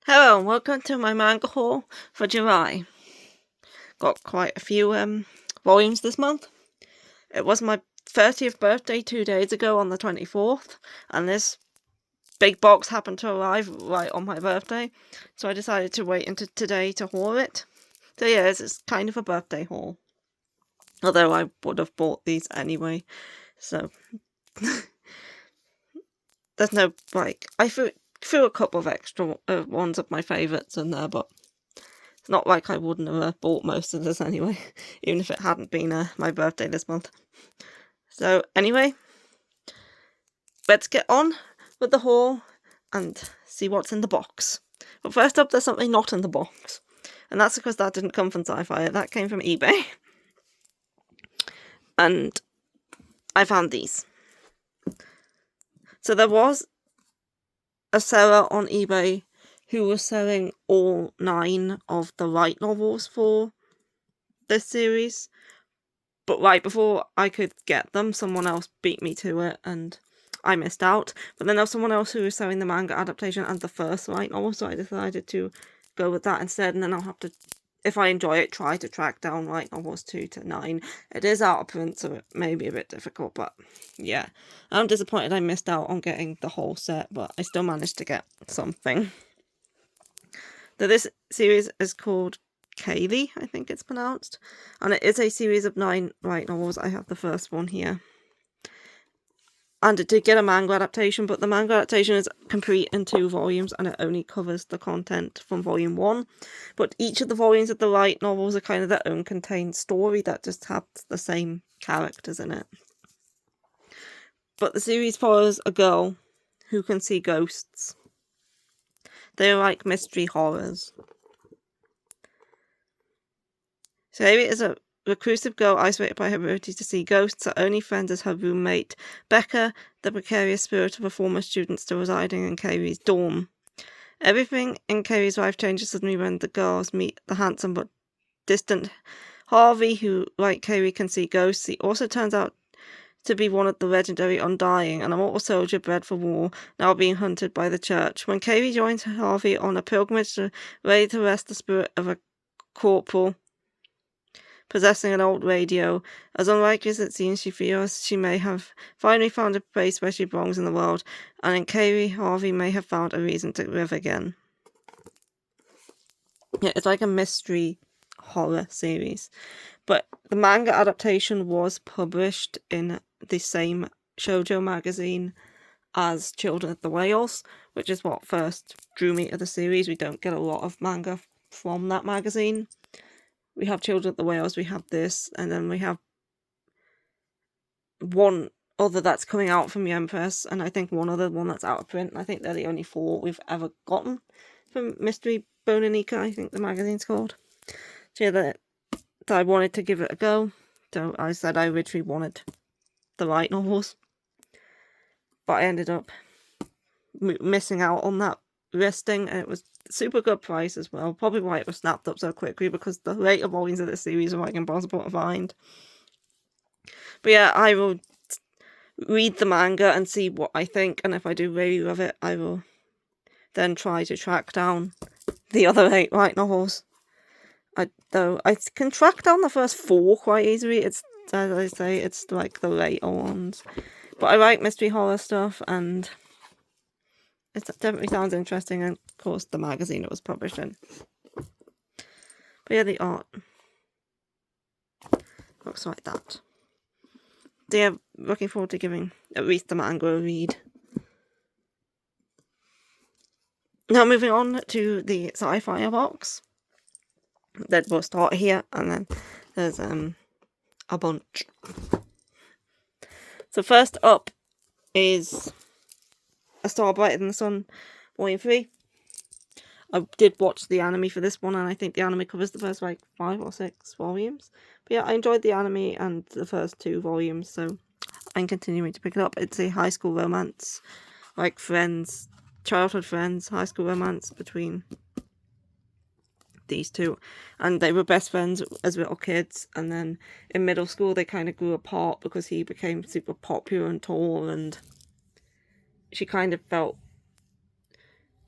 Hello and welcome to my manga haul for July. Got quite a few volumes this month. It was my 30th birthday 2 days ago on the 24th, and this big box happened to arrive right on my birthday, so I decided to wait until today to haul it. So yeah, it's kind of a birthday haul. Although I would have bought these anyway, so there's no, I threw a couple of extra ones of my favourites in there, but it's not like I wouldn't have bought most of this anyway, even if it hadn't been my birthday this month. So anyway, let's get on with the haul and see what's in the box. But first up, there's something not in the box, and that's because that didn't come from Sci-Fi, that came from eBay. And I found these. So there was a seller on eBay who was selling all 9 of the light novels for this series, but right before I could get them, someone else beat me to it and I missed out. But then there was someone else who was selling the manga adaptation and the first light novel, so I decided to go with that instead, and then I'll have to, if I enjoy it, try to track down light novels 2 to 9. It is out of print, so it may be a bit difficult, but yeah. I'm disappointed I missed out on getting the whole set, but I still managed to get something. So this series is called Kaylee, I think it's pronounced, and it is a series of 9 light novels. I have the first one here. And it did get a manga adaptation, but the manga adaptation is complete in 2 volumes and it only covers the content from volume 1. But each of the volumes of the light novels are kind of their own contained story that just have the same characters in it. But the series follows a girl who can see ghosts. They're like mystery horrors. So Amy is a reclusive girl isolated by her ability to see ghosts. Her only friend is her roommate, Becca, the precarious spirit of a former student still residing in Carrie's dorm. Everything in Carrie's life changes suddenly when the girls meet the handsome but distant Harvey, who, like Carrie, can see ghosts. He also turns out to be one of the legendary Undying, an immortal soldier bred for war, now being hunted by the church. When Carrie joins Harvey on a pilgrimage ready to rest the spirit of a corporal possessing an old radio, as unlikely as it seems, she feels she may have finally found a place where she belongs in the world, and in Carrie, Harvey may have found a reason to live again. Yeah, it's like a mystery horror series. But the manga adaptation was published in the same shoujo magazine as Children of the Whales, which is what first drew me to the series. We don't get a lot of manga from that magazine. We have Children of the Whales, we have this, and then we have one other that's coming out from the Empress, and I think one other one that's out of print. I think they're the only 4 we've ever gotten from Mystery Bonanica, I think the magazine's called. So yeah, that I wanted to give it a go. So I said I originally wanted the light novels, but I ended up missing out on that listing, and it was super good price as well. Probably why it was snapped up so quickly, because the later volumes of the series are like impossible to find. But yeah, I will read the manga and see what I think, and if I do really love it, I will then try to track down the other 8 light novels. Though I can track down the first 4 quite easily. It's, as I say, it's like the later ones. But I like mystery horror stuff, and it definitely sounds interesting, and of course the magazine it was published in. But yeah, the art looks like that. So yeah, looking forward to giving at least the manga a read. Now moving on to the Sci-Fi box. Then we'll start here, and then there's a bunch. So first up is A Star Brighter Than the Sun, Volume 3. I did watch the anime for this one, and I think the anime covers the first 5 or 6 volumes. But yeah, I enjoyed the anime and the first 2 volumes, so I'm continuing to pick it up. It's a high school romance, like friends, childhood friends, high school romance between these 2, and they were best friends as little kids, and then in middle school they kind of grew apart because he became super popular and tall, and she kind of felt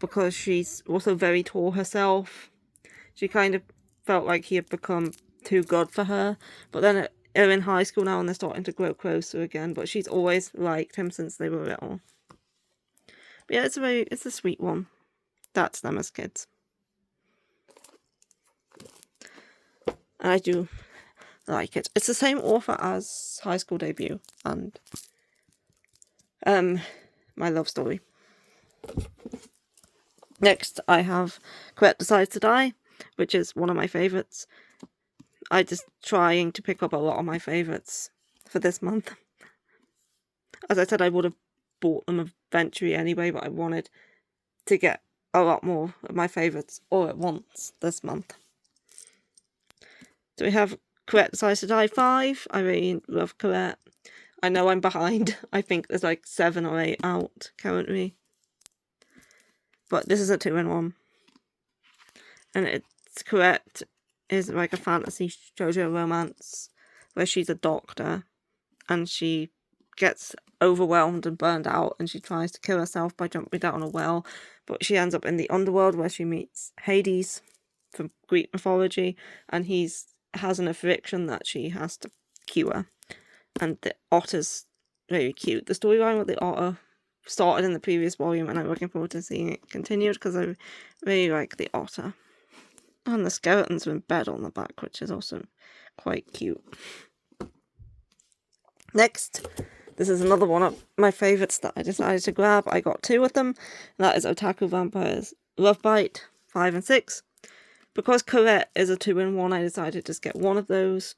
because she's also very tall herself. She kind of felt like he had become too good for her, but then they're in high school now and they're starting to grow closer again, but she's always liked him since they were little. But yeah, it's a sweet one. That's them as kids. And I do like it. It's the same author as High School Debut and My Love Story. Next, I have Colette Decides to Die, which is one of my favourites. I'm just trying to pick up a lot of my favourites for this month. As I said, I would have bought them eventually anyway, but I wanted to get a lot more of my favourites all at once this month. So we have Colette Decides to Die 5. I really love Colette. I know I'm behind. I think there's like 7 or 8 out currently. But this is a 2-in-1. And it's Colette is like a fantasy shoujo romance where she's a doctor and she gets overwhelmed and burned out and she tries to kill herself by jumping down a well, but she ends up in the underworld where she meets Hades from Greek mythology, and he has an affliction that she has to cure. And the otter's very cute. The storyline with the otter started in the previous volume and I'm looking forward to seeing it continued because I really like the otter. And the skeletons are in bed on the back, which is also quite cute. Next, this is another one of my favourites that I decided to grab. I got 2 of them. And that is Otaku Vampires Love Bite 5 and 6. Because Colette is a 2-in-1, I decided to just get 1 of those,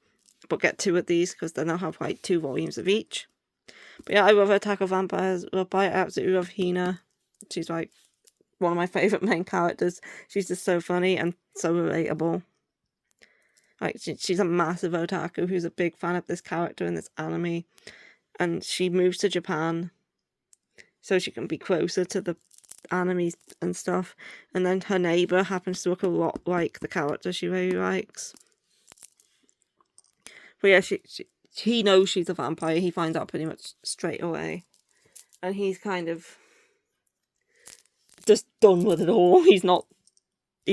but get 2 of these because then I'll have like 2 volumes of each. But yeah, I love Otaku Vampires Love Bite. I absolutely love Hina. She's like one of my favourite main characters. She's just so funny and so relatable. Like, she's a massive otaku who's a big fan of this character in this anime. And she moves to Japan so she can be closer to the anime and stuff. And then her neighbour happens to look a lot like the character she really likes. But yeah, he knows she's a vampire. He finds out pretty much straight away. And he's kind of just done with it all. He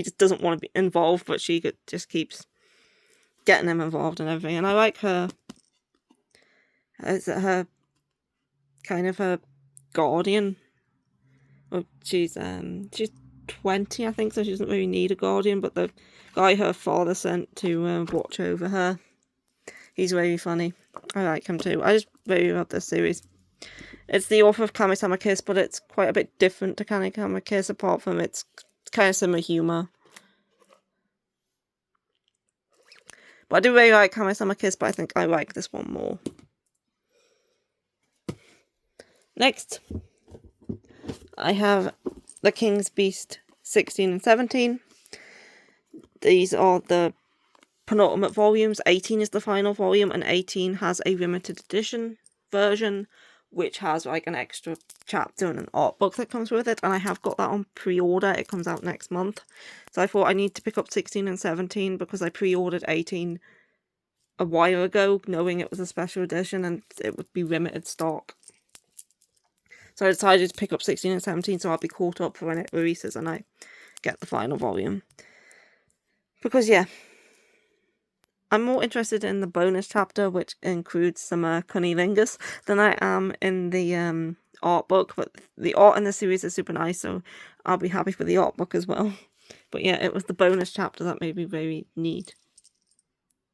just doesn't want to be involved, but she just keeps getting him involved and everything. And I like her as her kind of her guardian. Well, she's 20, I think, so she doesn't really need a guardian, but the guy her father sent to watch over her, he's very funny. I like him too. I just really love this series. It's the author of Kami-sama Kiss, but it's quite a bit different to Kami-sama Kiss, apart from it's kind of similar humour. But I do really like Kami-sama Kiss, but I think I like this one more. Next, I have The King's Beast 16 and 17. These are the penultimate volumes. 18 is the final volume, and 18 has a limited edition version, which has like an extra chapter and an art book that comes with it, and I have got that on pre-order. It comes out next month. So I thought I need to pick up 16 and 17 because I pre-ordered 18 a while ago, knowing it was a special edition and it would be limited stock. So I decided to pick up 16 and 17 so I'll be caught up for when it releases and I get the final volume. Because yeah, I'm more interested in the bonus chapter, which includes some cunnilingus, than I am in the art book. But the art in the series is super nice, so I'll be happy for the art book as well. But yeah, it was the bonus chapter that made me very need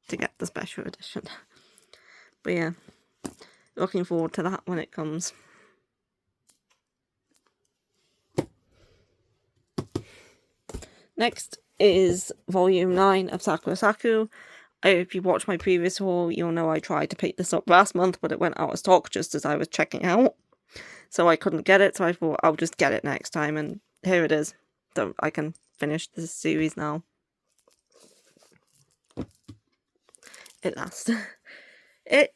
to get the special edition. But yeah, looking forward to that when it comes. Next is volume 9 of Sakura Saku. If you watch my previous haul, you'll know I tried to pick this up last month, but it went out of stock just as I was checking out. So I couldn't get it, so I thought I'll just get it next time, and here it is. So I can finish this series now. It lasts. I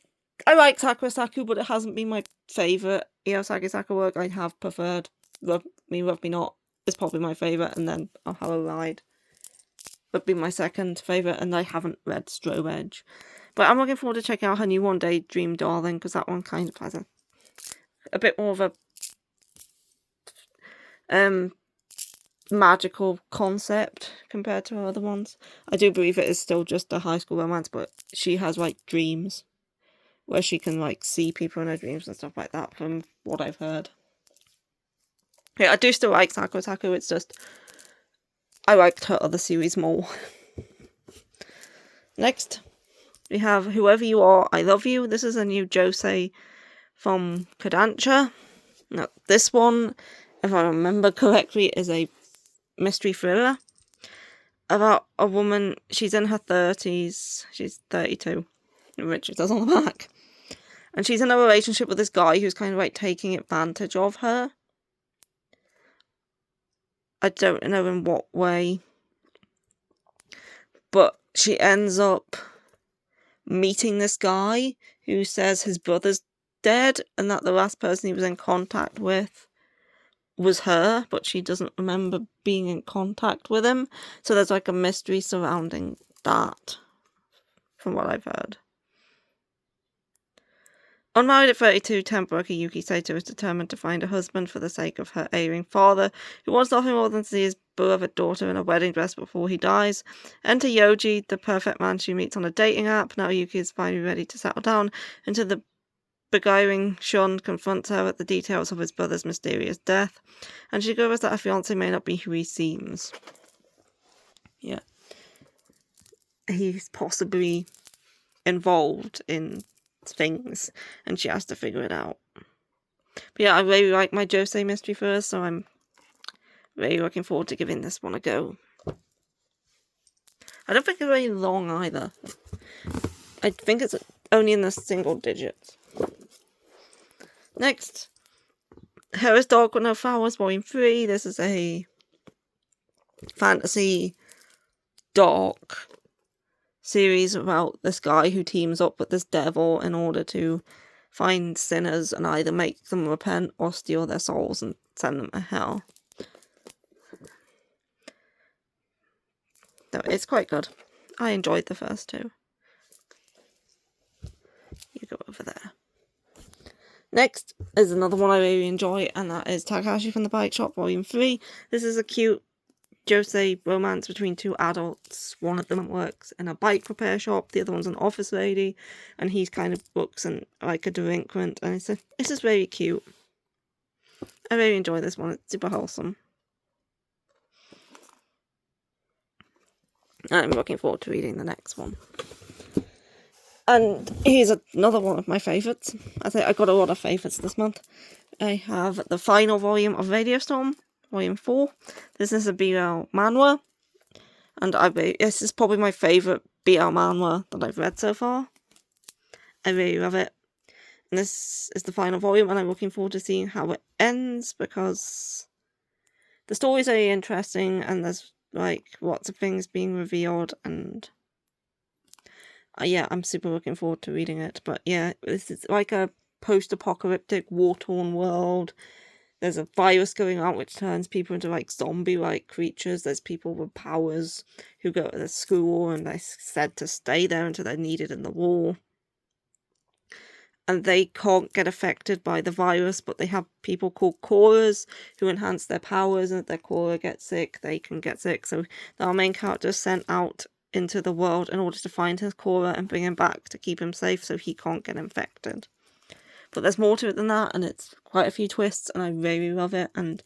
like Sakura Saku, but it hasn't been my favourite Iyosaki Saku work. I have preferred Love Me Not is probably my favourite, and then I'll Have a Ride would be my second favourite, and I haven't read Strobe Edge. But I'm looking forward to checking out her new one, Daydream Darling, because that one kind of has a bit more of a magical concept compared to her other ones. I do believe it is still just a high school romance, but she has like dreams where she can like see people in her dreams and stuff like that from what I've heard. Yeah, I do still like Sakura Taku, it's just I liked her other series more. Next, we have Whoever You Are, I Love You. This is a new josei from Kodansha. Now, this one, if I remember correctly, is a mystery thriller about a woman. She's in her 30s. She's 32, which it says on the back. And she's in a relationship with this guy who's kind of like taking advantage of her. I don't know in what way. But she ends up meeting this guy who says his brother's dead and that the last person he was in contact with was her, but she doesn't remember being in contact with him. So there's like a mystery surrounding that, from what I've heard. Unmarried at 32, temp worker Yuki Sato is determined to find a husband for the sake of her ailing father, who wants nothing more than to see his beloved daughter in a wedding dress before he dies. Enter Yoji, the perfect man she meets on a dating app. Now Yuki is finally ready to settle down into the beguiling Shun confronts her at the details of his brother's mysterious death, and she discovers that her fiancé may not be who he seems. Yeah. He's possibly involved in things, and she has to figure it out. But yeah, I really like my josei mystery first, so I'm really looking forward to giving this one a go. I don't think it's very long either. I think it's only in the single digits. Next, Harris Dog with No Flowers, Volume 3. This is a fantasy dark series about this guy who teams up with this devil in order to find sinners and either make them repent or steal their souls and send them to hell. No, it's quite good. I enjoyed the first two. You go over there. Next is another one I really enjoy, and that is Takahashi from the Bike Shop, Volume 3. This is a cute josei romance between two adults. One of them works in a bike repair shop, the other one's an office lady, and he's kind of looks and like a delinquent, and it's just very cute. I really enjoy this one, it's super wholesome. I'm looking forward to reading the next one. And here's another one of my favourites. I think I got a lot of favourites this month. I have the final volume of Radio Storm, Volume 4. This is a BL manhwa, and this is probably my favourite BL manhwa that I've read so far. I really love it. And this is the final volume, and I'm looking forward to seeing how it ends, because the story's very interesting, and there's like lots of things being revealed, and yeah, I'm super looking forward to reading it. But yeah, this is like a post-apocalyptic, war-torn world. There's a virus going on which turns people into like zombie-like creatures. There's people with powers who go to the school and they're said to stay there until they're needed in the war. And they can't get affected by the virus, but they have people called Koras who enhance their powers, and if their Kora gets sick, they can get sick. So our main character is sent out into the world in order to find his Kora and bring him back to keep him safe so he can't get infected. But there's more to it than that, and it's quite a few twists, and I really love it, and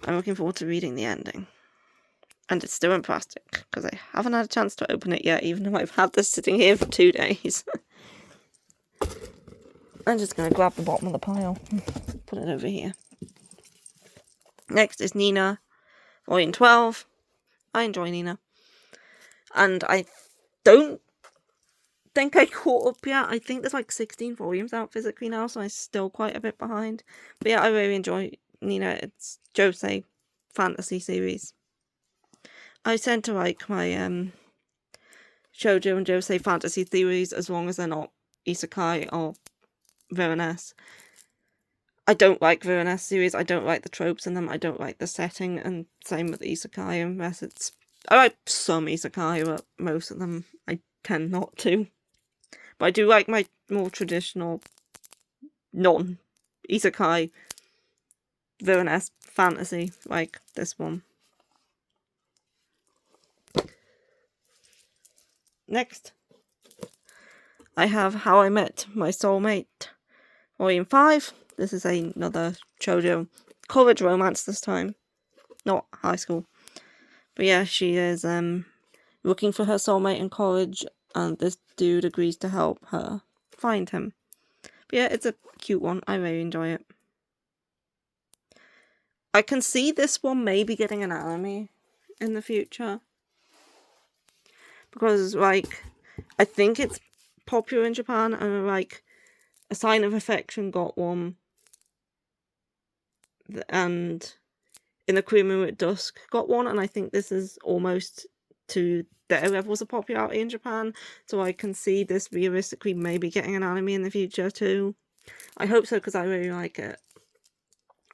I'm looking forward to reading the ending. And it's still in plastic, because I haven't had a chance to open it yet, even though I've had this sitting here for 2 days. I'm just going to grab the bottom of the pile and put it over here. Next is Nina, Volume 12. I enjoy Nina. And I don't think I caught up yet. I think there's like 16 volumes out physically now, so I'm still quite a bit behind. But yeah, I really enjoy Nina. It's josei fantasy series. I tend to like my shoujo and josei fantasy series as long as they're not isekai or villainess. I don't like villainess series. I don't like the tropes in them. I don't like the setting, and same with isekai, unless it's... I like some isekai, but most of them I tend not to. But I do like my more traditional non-isekai villainess fantasy, like this one. Next, I have How I Met My Soulmate, Volume 5. This is another shoujo college romance this time, not high school. But yeah, she is looking for her soulmate in college, and this dude agrees to help her find him. But yeah, it's a cute one. I really enjoy it. I can see this one maybe getting an anime in the future. Because, like, I think it's popular in Japan, and, like, A Sign of Affection got one. And In the Queen Moon at Dusk got one, and I think this is almost to their levels of popularity in Japan. So I can see this realistically maybe getting an anime in the future too. I hope so, because I really like it.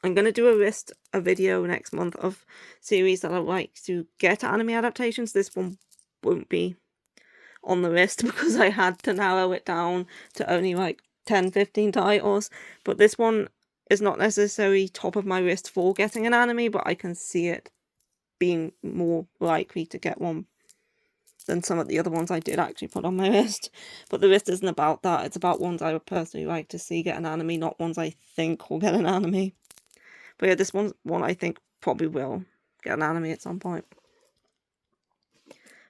I'm going to do a video next month of series that I'd like to get anime adaptations. This one won't be on the list because I had to narrow it down to only like 10-15 titles. But this one is not necessarily top of my list for getting an anime, but I can see it being more likely to get one than some of the other ones I did actually put on my list. But the list isn't about that. It's about ones I would personally like to see get an anime, not ones I think will get an anime. But yeah, this one's one I think probably will get an anime at some point.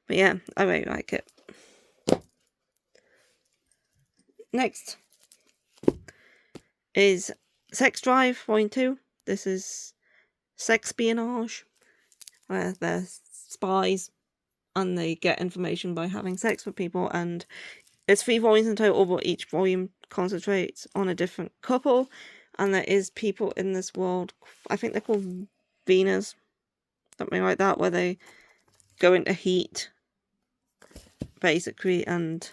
But yeah, I really like it. Next is Sex Drive Volume 2. This is sex espionage, where they're spies and they get information by having sex with people, and it's 3 volumes in total, but each volume concentrates on a different couple, and there is people in this world, I think they're called Venus, something like that, where they go into heat, basically, and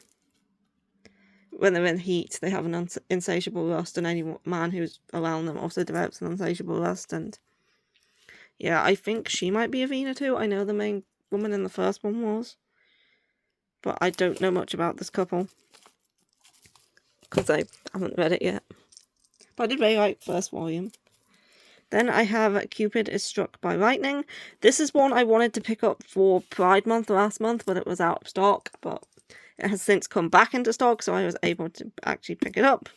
when they're in heat, they have an insatiable lust, and any man who's around them also develops an insatiable lust, and yeah, I think she might be a Vina too. I know the main woman in the first one was, but I don't know much about this couple because I haven't read it yet. But I did really like the first volume. Then I have Cupid is Struck by Lightning. This is one I wanted to pick up for Pride Month last month, but it was out of stock, but it has since come back into stock, so I was able to actually pick it up.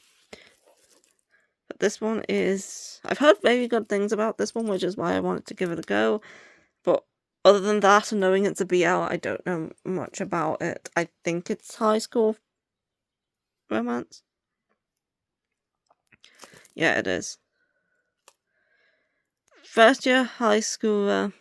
But this one is... I've heard very good things about this one, which is why I wanted to give it a go. But other than that, and knowing it's a BL, I don't know much about it. I think it's high school romance. Yeah, it is. First year high schooler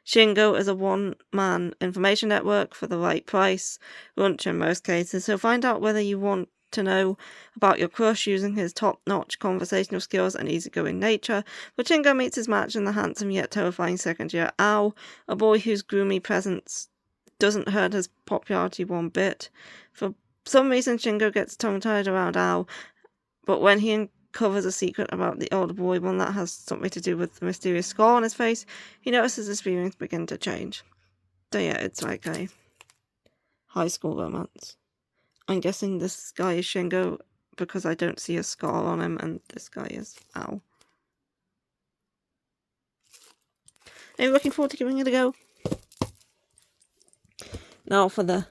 Shingo is a one-man information network for the right price, lunch in most cases. He'll find out whether you want to know about your crush using his top-notch conversational skills and easygoing nature. But Shingo meets his match in the handsome yet terrifying second-year Ao, a boy whose gloomy presence doesn't hurt his popularity one bit. For some reason, Shingo gets tongue-tied around Ao, but when he uncovers a secret about the older boy, one that has something to do with the mysterious scar on his face, he notices his feelings begin to change. So yeah, it's like a high school romance. I'm guessing this guy is Shingo because I don't see a scar on him, and this guy is Ao. I'm looking forward to giving it a go. Now for the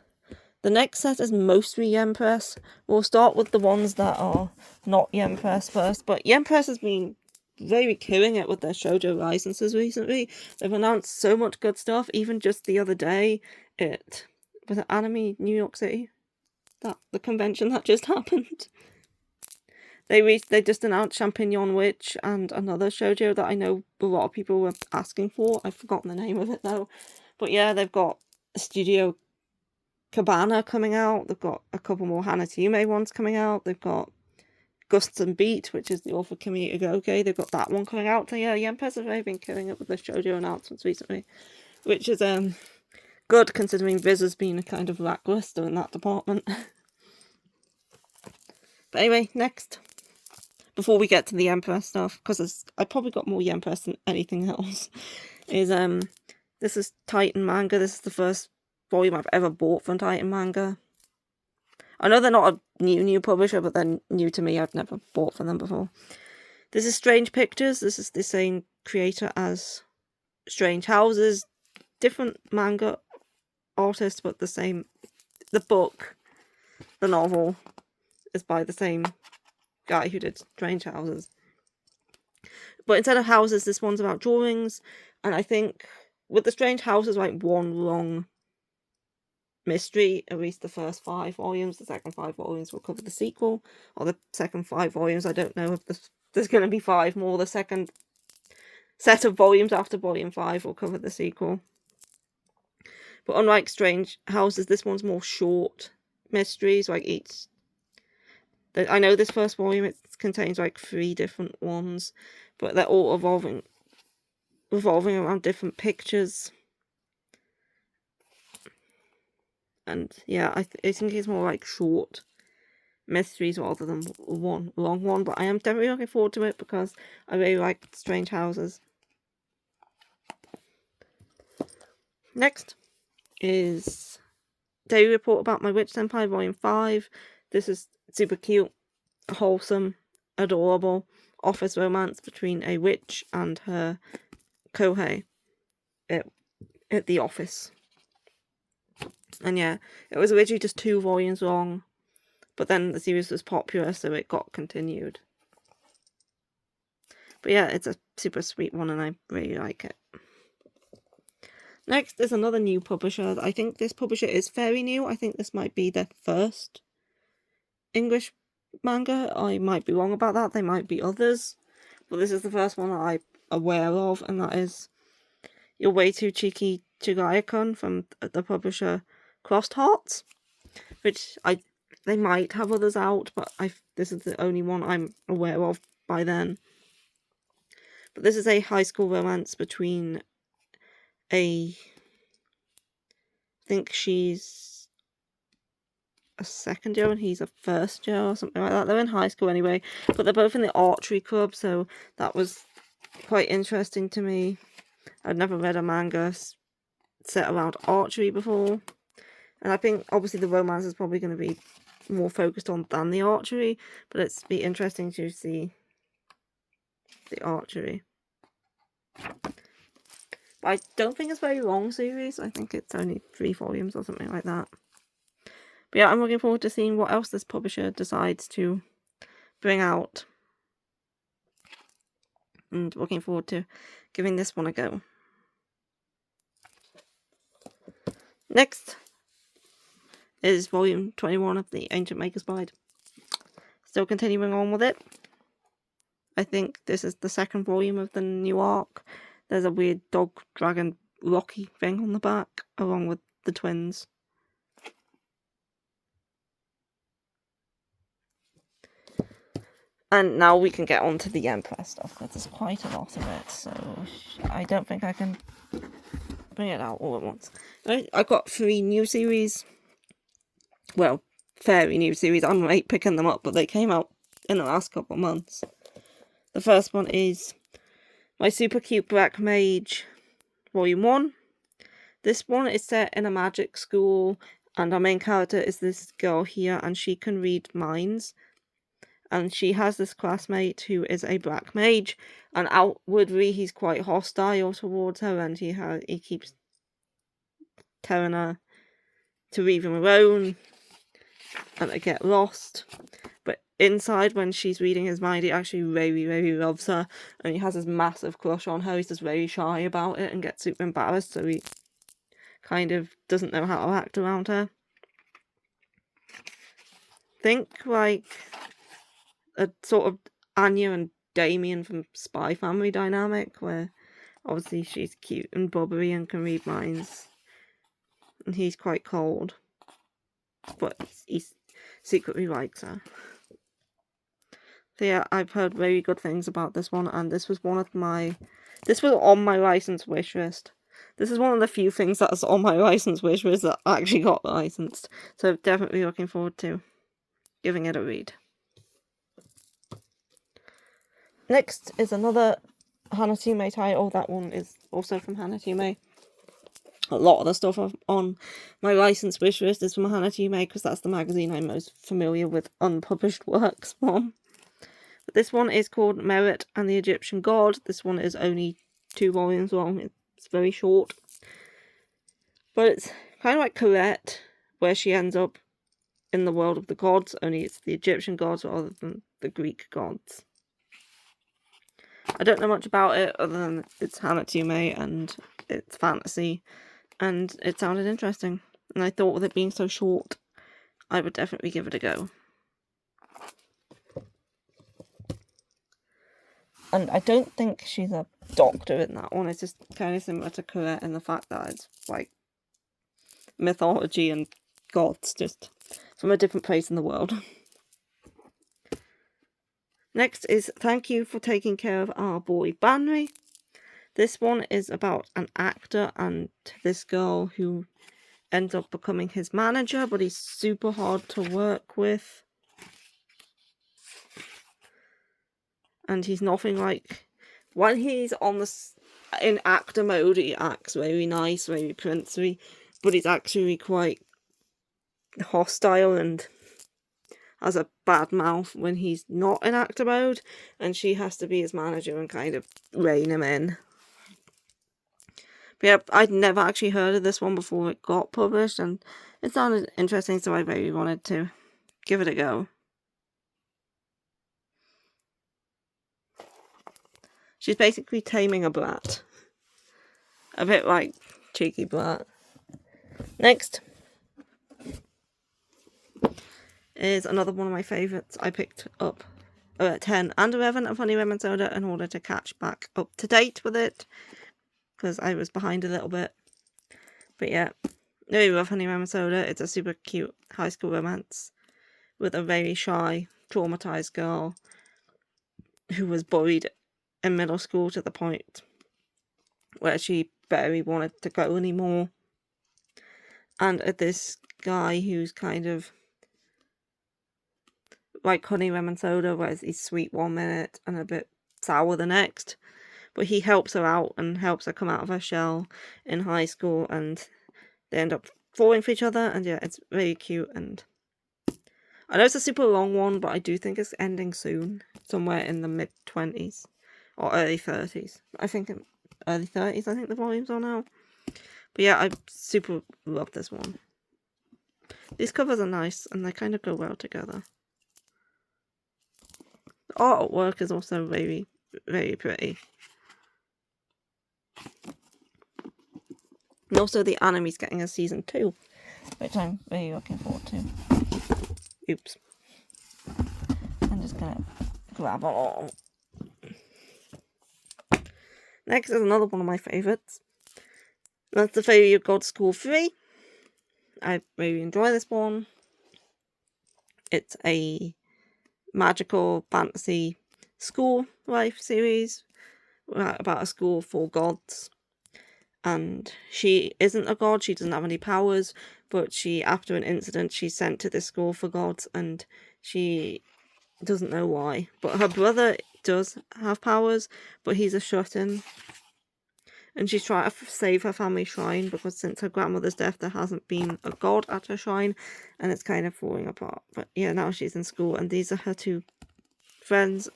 next set is mostly Yen Press. We'll start with the ones that are not Yen Press first, but Yen Press has been really killing it with their shoujo licenses recently. They've announced so much good stuff, even just the other day, it was at Anime New York City, the convention that just happened. They just announced Champignon Witch and another shoujo that I know a lot of people were asking for. I've forgotten the name of it though. But yeah, they've got Studio Cabana coming out. They've got a couple more Hanatime ones coming out. They've got Gusts and Beat, which is the author Kimi Igoke. They've got that one coming out. So yeah, Yen Press have really been killing it with the shoujo announcements recently, which is good considering Viz has been a kind of lackluster in that department. But anyway, next, before we get to the Yen Press stuff, because I probably got more Yen Press than anything else, is this is Titan Manga. This is the first volume I've ever bought from Titan Manga. I know they're not a new publisher, but they're new to me. I've never bought from them before. This is Strange Pictures. This is the same creator as Strange Houses. Different manga artist, but the same the book, the novel, is by the same guy who did Strange Houses. But instead of houses, this one's about drawings. And I think with the Strange Houses, like one long mystery, at least the first 5 volumes. The second 5 volumes will cover the sequel. Or the second 5 volumes, I don't know if there's going to be 5 more. The second set of volumes after volume 5 will cover the sequel. But unlike Strange Houses, this one's more short mysteries. Like I know this first volume, it contains like 3 different ones, but they're all revolving around different pictures. And yeah, I think it's more like short mysteries rather than one long one. But I am definitely looking forward to it because I really like Strange Houses. Next is Daily Report About My Witch Senpai Volume 5. This is super cute, wholesome, adorable office romance between a witch and her kohei at the office. And yeah, it was originally just 2 volumes long, but then the series was popular, so it got continued. But yeah, it's a super sweet one, and I really like it. Next is another new publisher. I think this publisher is very new. I think this might be their first English manga. I might be wrong about that. There might be others. But this is the first one that I'm aware of, and that is Your Way to Cheeky Chigaya-kun from the publisher Crossed Hearts, which they might have others out, but this is the only one I'm aware of by then. But this is a high school romance between I think she's a second year and he's a first year or something like that. They're in high school anyway, but they're both in the archery club, so that was quite interesting to me. I'd never read a manga set around archery before. And I think, obviously, the romance is probably going to be more focused on than the archery, but it's be interesting to see the archery. But I don't think it's a very long series. I think it's only 3 volumes or something like that. But yeah, I'm looking forward to seeing what else this publisher decides to bring out. And looking forward to giving this one a go. Next is volume 21 of the Ancient Maker's Bride. Still continuing on with it. I think this is the second volume of the new arc. There's a weird dog dragon Rocky thing on the back, along with the twins. And now we can get on to the Empress stuff, because there's quite a lot of it, so I don't think I can bring it out all at once. I've got 3 new series. Well, fairly new series. I'm late picking them up, but they came out in the last couple of months. The first one is My Super Cute Black Mage, Volume 1. This one is set in a magic school, and our main character is this girl here, and she can read minds. And she has this classmate who is a black mage, and outwardly he's quite hostile towards her, and he keeps telling her to leave him alone and to get lost. But inside, when she's reading his mind, he actually really, really loves her, and he has this massive crush on her. He's just very shy about it and gets super embarrassed, so he kind of doesn't know how to act around her. Think like a sort of Anya and Damien from Spy Family dynamic, where obviously she's cute and bobbery and can read minds, and he's quite cold, but he secretly likes her. So yeah, I've heard very good things about this one, and this was on my license wish list. This is one of the few things that's on my license wish list that I actually got licensed, so definitely looking forward to giving it a read. Next is another Hanatsume title. That one is also from Hanatsume. A lot of the stuff on my license wish list is from Hanatsume, because that's the magazine I'm most familiar with unpublished works from. But this one is called Merit and the Egyptian God. This one is only 2 volumes long. It's very short. But it's kind of like Colette, where she ends up in the world of the gods, only it's the Egyptian gods rather than the Greek gods. I don't know much about it other than it's Hanatsume and it's fantasy, and it sounded interesting. And I thought with it being so short, I would definitely give it a go. And I don't think she's a doctor in that one. It's just kind of similar to Kura in the fact that it's like mythology and gods, just from a different place in the world. Next is Thank You for Taking Care of Our Boy Banri. This one is about an actor and this girl who ends up becoming his manager, but he's super hard to work with. And he's nothing like... When he's in actor mode, he acts very nice, very princely, but he's actually quite hostile and has a bad mouth when he's not in actor mode, and she has to be his manager and kind of rein him in. But yeah, I'd never actually heard of this one before it got published, and it sounded interesting, so I very wanted to give it a go. She's basically taming a brat. A bit like Cheeky Brat. Next is another one of my favourites. I picked up 10 and 11 of Honey Lemon Soda in order to catch back up to date with it, because I was behind a little bit. But yeah, really love Honey Lemon Soda. It's a super cute high school romance with a very shy, traumatised girl who was bullied in middle school to the point where she barely wanted to go anymore. And this guy who's kind of like Honey Lemon Soda, where he's sweet one minute and a bit sour the next. But he helps her out and helps her come out of her shell in high school, and they end up falling for each other, and yeah, it's really cute. And I know it's a super long one, but I do think it's ending soon, somewhere in the mid-20s or early 30s. I think early 30s, I think the volumes are now. But yeah, I super love this one. These covers are nice, and they kind of go well together. The artwork is also very, very pretty. And also the anime's getting a season 2, which I'm really looking forward to. Oops. I'm just gonna grab all. Next is another one of my favourites. That's the Fairy of God School 3. I really enjoy this one. It's a magical fantasy school life series about a school for gods. And she isn't a god, she doesn't have any powers, but after an incident, she's sent to this school for gods, and she doesn't know why. But her brother does have powers, but he's a shut-in. And she's trying to save her family shrine, because since her grandmother's death, there hasn't been a god at her shrine, and it's kind of falling apart. But yeah, now she's in school, and these are her two friends.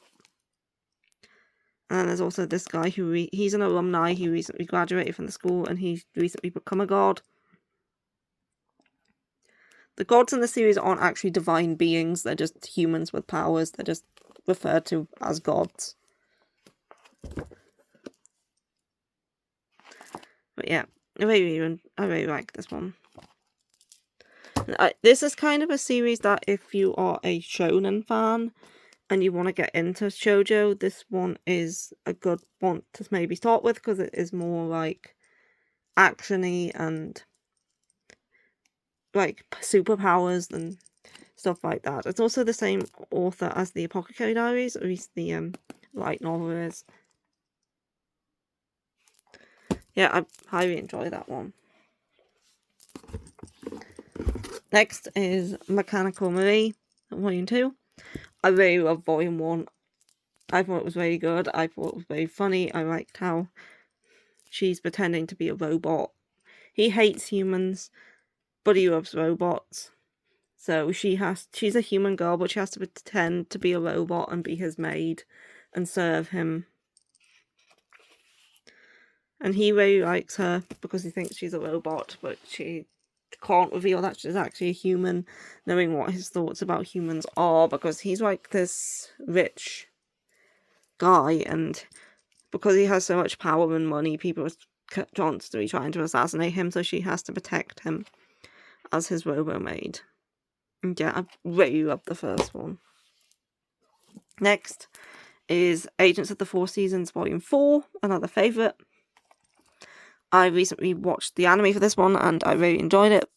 And then there's also this guy he's an alumni who recently graduated from the school, and he's recently become a god. The gods in the series aren't actually divine beings, they're just humans with powers, they're just referred to as gods. But yeah, I really like this one. This is kind of a series that if you are a shonen fan and you want to get into shoujo, this one is a good one to maybe start with, because it is more like action-y and like superpowers and stuff like that. It's also the same author as the Apothecary Diaries, or at least the light novel is. Yeah, I highly enjoy that one. Next is Mechanical Marie, Volume 2. I really love Volume 1. I thought it was very good. I thought it was very funny. I liked how she's pretending to be a robot. He hates humans, but he loves robots. So she's a human girl, but she has to pretend to be a robot and be his maid and serve him. And he really likes her because he thinks she's a robot, but she can't reveal that she's actually a human, knowing what his thoughts about humans are, because he's like this rich guy, and because he has so much power and money, people are constantly trying to assassinate him, so she has to protect him as his robo-maid. And yeah, I really love the first one. Next is Agents of the Four Seasons Volume 4, another favourite. I recently watched the anime for this one and I really enjoyed it.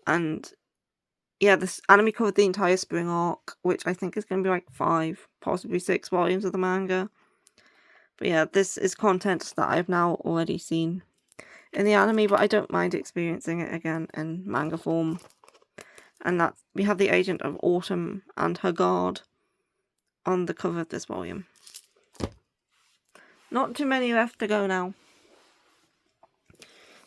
And yeah, this anime covered the entire spring arc, which I think is going to be like 5, possibly 6 volumes of the manga. But yeah, this is content that I've now already seen in the anime, but I don't mind experiencing it again in manga form. And that we have the Agent of Autumn and her guard on the cover of this volume. Not too many left to go now.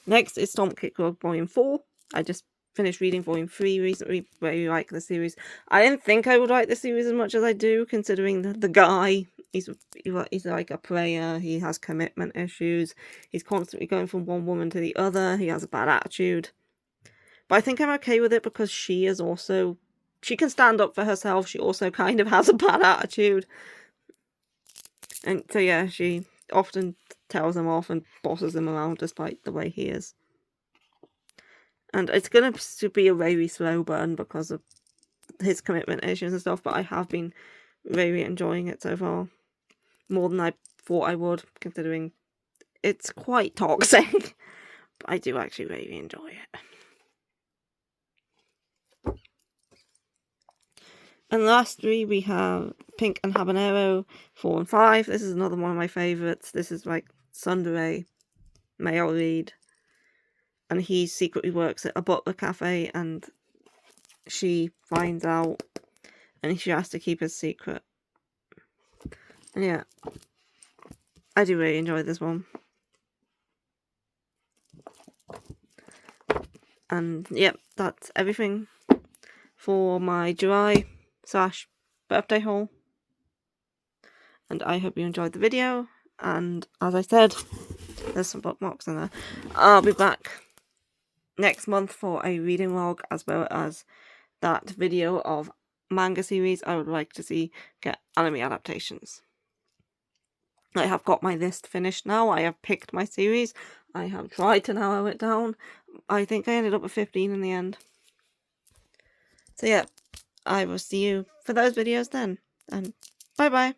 Next is Storm Kick Rogue Volume 4. I just finished reading Volume 3 recently. Really like the series. I didn't think I would like the series as much as I do, considering the guy. He's like a player. He has commitment issues. He's constantly going from one woman to the other. He has a bad attitude. But I think I'm okay with it because she can stand up for herself. She also kind of has a bad attitude. And so yeah, she often tells him off and bosses him around despite the way he is. And it's going to be a very slow burn because of his commitment issues and stuff, but I have been really enjoying it so far. More than I thought I would, considering it's quite toxic. But I do actually really enjoy it. And lastly, we have Pink and Habanero 4 and 5. This is another one of my favourites. This is like Sundere male lead. And he secretly works at a butler cafe, and she finds out, and she has to keep his secret. And yeah, I do really enjoy this one. And yep, that's everything for my July/birthday haul. And I hope you enjoyed the video. And as I said, there's some bookmarks in there. I'll be back next month for a reading log, as well as that video of manga series I would like to see get anime adaptations. I have got my list finished now. I have picked my series. I have tried to narrow it down. I think I ended up with 15 in the end. So yeah, I will see you for those videos then. And bye bye.